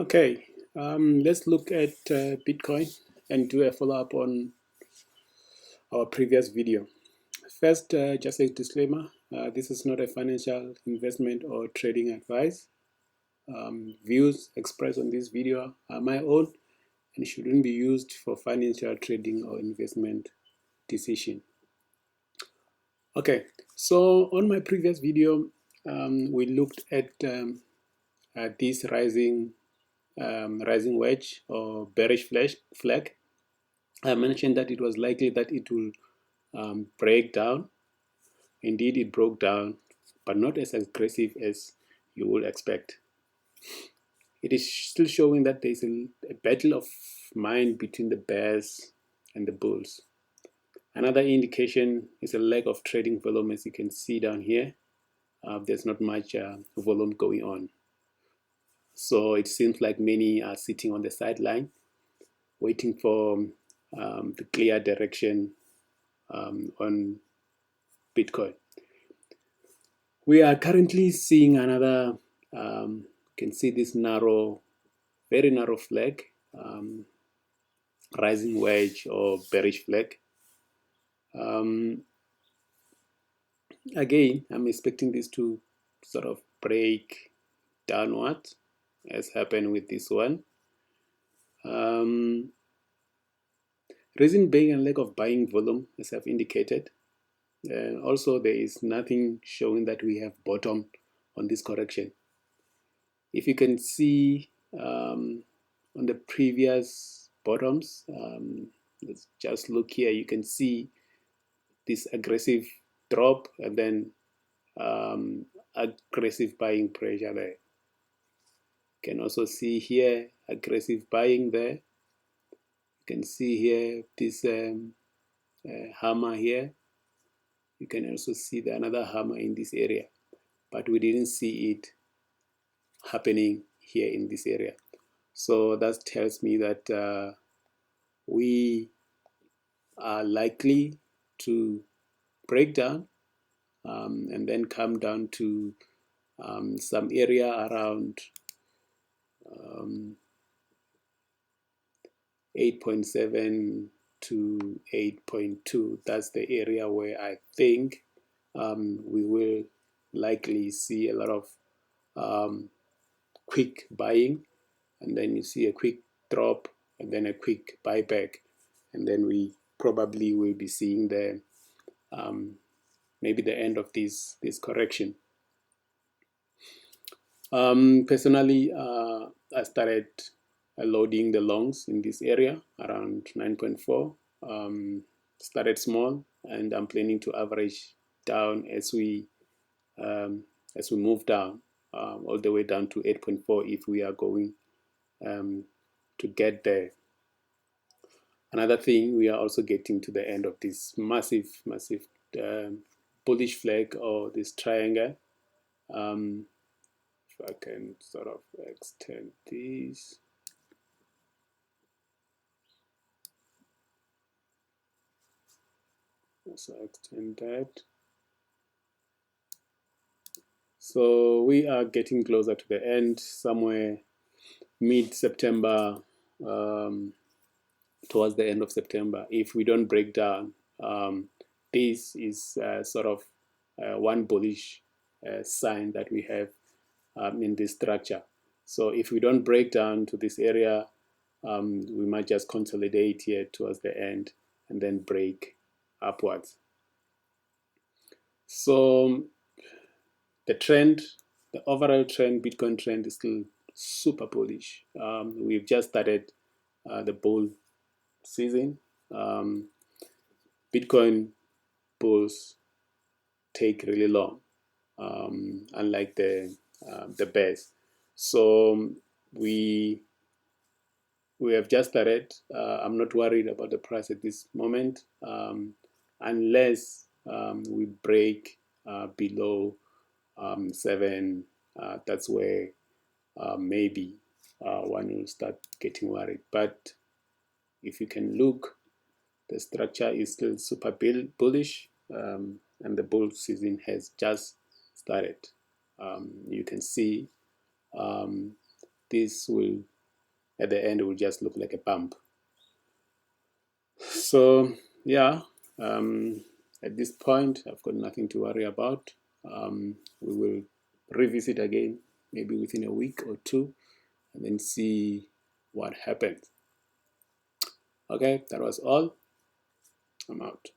Okay, let's look at Bitcoin and do a follow-up on our previous video. First, just a disclaimer, this is not a financial investment or trading advice. Views expressed on this video are my own and shouldn't be used for financial trading or investment decision. Okay, so on my previous video, we looked at this rising wedge or bearish flag. I mentioned that it was likely that it will break down. Indeed, it broke down, but not as aggressive as you would expect. It is still showing that there is a battle of mind between the bears and the bulls. Another indication is a lack of trading volume, as you can see down here. There's not much volume going on. So it seems like many are sitting on the sideline, waiting for the clear direction on Bitcoin. We are currently seeing another, you can see this narrow, very narrow flag, rising wedge or bearish flag. Again, I'm expecting this to sort of break downward, as happened with this one. Reason being a lack of buying volume, as I've indicated. Also, there is nothing showing that we have bottomed on this correction. If you can see on the previous bottoms, let's just look here, you can see this aggressive drop and then aggressive buying pressure there. You can also see here aggressive buying there. You can see here this hammer here. You can also see another hammer in this area, but we didn't see it happening here in this area. So that tells me that we are likely to break down and then come down to some area around 8.7 to 8.2. That's the area where I think we will likely see a lot of quick buying, and then you see a quick drop and then a quick buyback, and then we probably will be seeing the maybe the end of this correction. Personally, I started loading the longs in this area around 9.4. Started small, and I'm planning to average down as we move down all the way down to 8.4 if we are going to get there. Another thing, we are also getting to the end of this massive bullish flag or this triangle. If I can sort of extend this. So extend that. So we are getting closer to the end, somewhere mid-September, towards the end of September. If we don't break down, this is sort of one bullish sign that we have in this structure. So if we don't break down to this area, we might just consolidate here towards the end and then break upwards. So the trend, the overall trend, Bitcoin trend is still super bullish. We've just started the bull season. Bitcoin bulls take really long, unlike the bears. So we have just started. I'm not worried about the price at this moment, unless we break below 7. That's where maybe one will start getting worried. But if you can look, the structure is still super bullish, and the bull season has just started. You can see this will, at the end, it will just look like a bump. So yeah, at this point, I've got nothing to worry about. We will revisit again, maybe within a week or two, and then see what happens. Okay, that was all. I'm out.